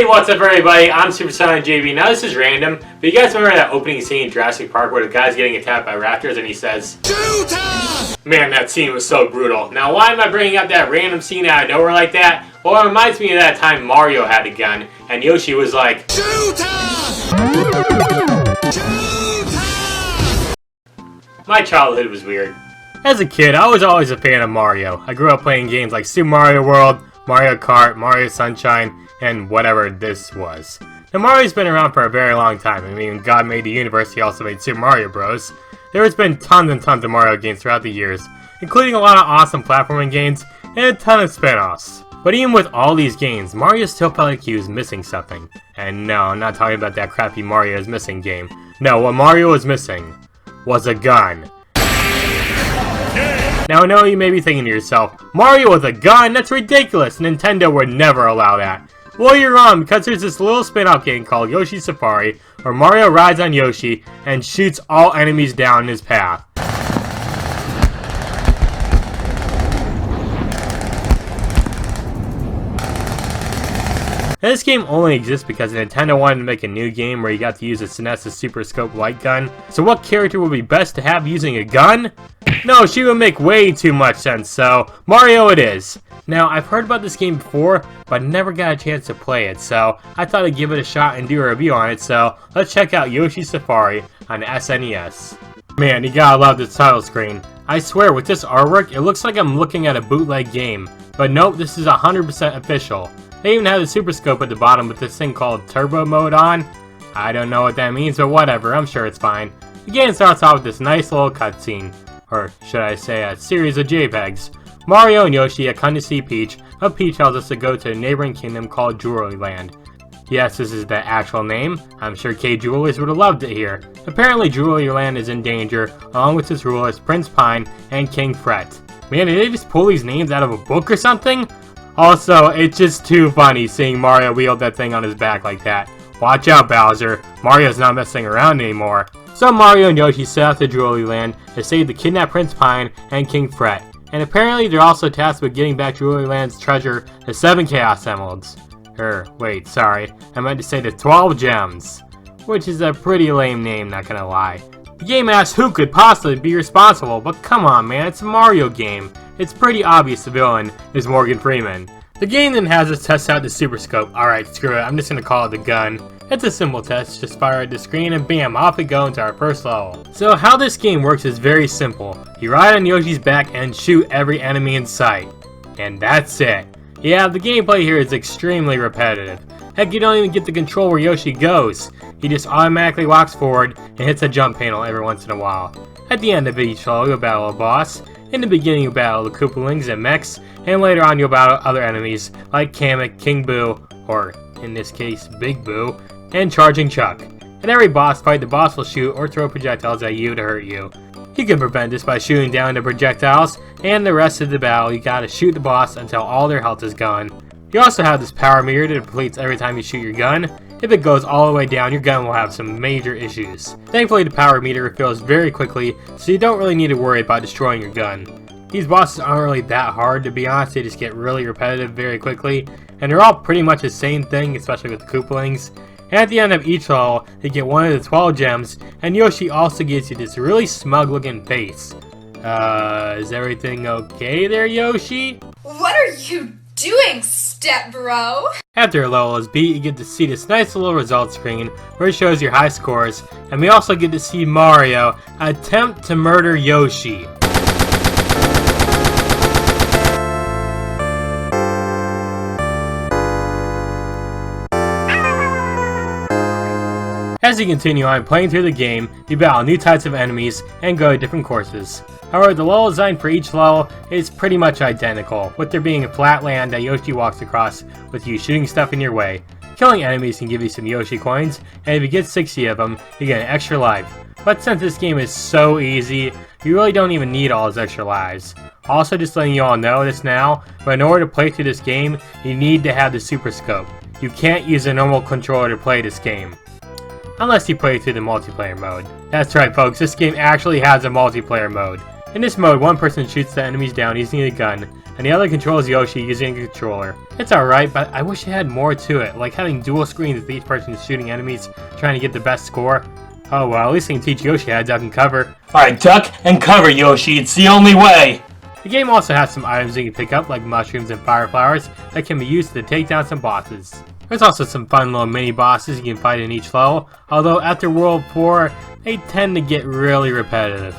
What's up everybody, I'm SuperSonicJB. Now this is random, but you guys remember that opening scene in Jurassic Park where the guy's getting attacked by raptors and he says, "Shoot!" Man, that scene was so brutal. Now why am I bringing up that random scene out of nowhere like that? Well, it reminds me of that time Mario had a gun and Yoshi was like, "Shoot!" My childhood was weird. As a kid, I was always a fan of Mario. I grew up playing games like Super Mario World, Mario Kart, Mario Sunshine, and whatever this was. Now Mario's been around for a very long time. I mean, when God made the universe, he also made Super Mario Bros. There has been tons and tons of Mario games throughout the years, including a lot of awesome platforming games, and a ton of spin-offs. But even with all these games, Mario still felt like he was missing something. And no, I'm not talking about that crappy Mario is Missing game. No, what Mario was missing was a gun. Now I know you may be thinking to yourself, Mario with a gun? That's ridiculous! Nintendo would never allow that. Well, you're wrong, because there's this little spin-off game called Yoshi Safari, where Mario rides on Yoshi and shoots all enemies down his path. Now, this game only exists because Nintendo wanted to make a new game where you got to use the SNES Super Scope light gun. So what character would be best to have using a gun? No, she would make way too much sense, so Mario it is. Now, I've heard about this game before, but never got a chance to play it, so I thought I'd give it a shot and do a review on it, so let's check out Yoshi Safari on SNES. Man, you gotta love this title screen. I swear, with this artwork, it looks like I'm looking at a bootleg game. But nope, this is 100% official. They even have the Super Scope at the bottom with this thing called Turbo Mode on. I don't know what that means, but whatever, I'm sure it's fine. The game starts off with this nice little cutscene. Or should I say a series of JPEGs. Mario and Yoshi come to see Peach, but Peach tells us to go to a neighboring kingdom called Jewelry Land. Yes, this is the actual name. I'm sure K Jewelers would have loved it here. Apparently Jewelry Land is in danger, along with its rulers Prince Pine and King Fret. Man, did they just pull these names out of a book or something? Also, it's just too funny seeing Mario wield that thing on his back like that. Watch out, Bowser. Mario's not messing around anymore. So Mario and Yoshi set out to Jewelry Land to save the kidnapped Prince Pine and King Fret. And apparently they're also tasked with getting back Jewelry Land's treasure, the 7 Chaos Emeralds. Wait, sorry. I meant to say the 12 Gems. Which is a pretty lame name, not gonna lie. The game asks who could possibly be responsible, but come on man, it's a Mario game. It's pretty obvious the villain is Morgan Freeman. The game then has us test out the Super Scope. Alright, screw it, I'm just gonna call it the gun. It's a simple test, just fire at the screen and bam, off we go into our first level. So how this game works is very simple. You ride on Yoshi's back and shoot every enemy in sight. And that's it. Yeah, the gameplay here is extremely repetitive. Heck, you don't even get to control where Yoshi goes. He just automatically walks forward and hits a jump panel every once in a while. At the end of each level, you'll battle a boss. In the beginning, you'll battle the Koopalings and mechs, and later on you'll battle other enemies like Kamek, King Boo, or in this case, Big Boo, and Charging Chuck. At every boss fight, the boss will shoot or throw projectiles at you to hurt you. You can prevent this by shooting down the projectiles, and the rest of the battle, you gotta shoot the boss until all their health is gone. You also have this power meter that depletes every time you shoot your gun. If it goes all the way down, your gun will have some major issues. Thankfully, the power meter refills very quickly, so you don't really need to worry about destroying your gun. These bosses aren't really that hard, to be honest, they just get really repetitive very quickly, and they're all pretty much the same thing, especially with the Koopalings. And at the end of each level, you get one of the 12 gems, and Yoshi also gives you this really smug looking face. Is everything okay there, Yoshi? What are you doing, step bro? After a level is beat, you get to see this nice little results screen where it shows your high scores, and we also get to see Mario attempt to murder Yoshi. As you continue on playing through the game, you battle new types of enemies and go to different courses. However, the level design for each level is pretty much identical, with there being a flat land that Yoshi walks across with you shooting stuff in your way. Killing enemies can give you some Yoshi coins, and if you get 60 of them, you get an extra life. But since this game is so easy, you really don't even need all those extra lives. Also, just letting you all know this now, but in order to play through this game, you need to have the Super Scope. You can't use a normal controller to play this game. Unless you play through the multiplayer mode. That's right folks, this game actually has a multiplayer mode. In this mode, one person shoots the enemies down using a gun, and the other controls Yoshi using a controller. It's alright, but I wish it had more to it, like having dual screens with each person shooting enemies, trying to get the best score. Oh well, at least I can teach Yoshi how to duck and cover. Alright, duck and cover, Yoshi. It's the only way. The game also has some items you can pick up, like mushrooms and fire flowers, that can be used to take down some bosses. There's also some fun little mini bosses you can fight in each level, although after World 4, they tend to get really repetitive.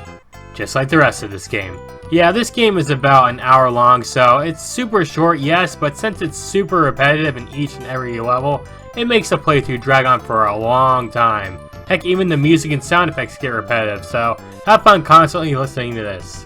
Just like the rest of this game. Yeah, this game is about an hour long, so it's super short, yes, but since it's super repetitive in each and every level, it makes the playthrough drag on for a long time. Heck, even the music and sound effects get repetitive, so have fun constantly listening to this.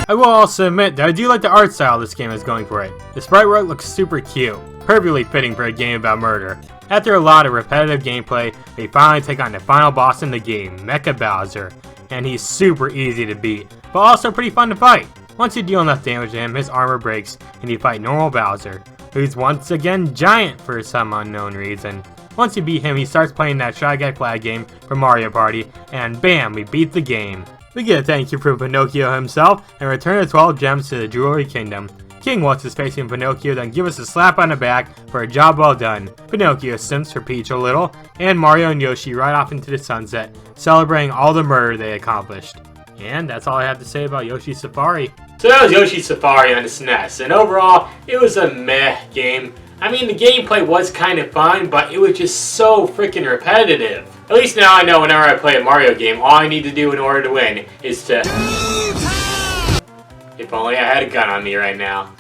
I will also admit that I do like the art style this game is going for it. The sprite work looks super cute, perfectly fitting for a game about murder. After a lot of repetitive gameplay, they finally take on the final boss in the game, Mecha Bowser, and he's super easy to beat, but also pretty fun to fight. Once you deal enough damage to him, his armor breaks, and you fight normal Bowser, who's once again giant for some unknown reason. Once you beat him, he starts playing that Shy Guy flag game from Mario Party, and bam, we beat the game. We get a thank you from Pinocchio himself, and return the 12 gems to the Jewelry Kingdom. King wants his facing Pinocchio, then give us a slap on the back for a job well done. Pinocchio simps for Peach a little, and Mario and Yoshi ride off into the sunset, celebrating all the murder they accomplished. And that's all I have to say about Yoshi's Safari. So that was Yoshi's Safari on the SNES, and overall, it was a meh game. I mean, the gameplay was kind of fun, but it was just so freaking repetitive. At least now I know whenever I play a Mario game, all I need to do in order to win is to... If only I had a gun on me right now.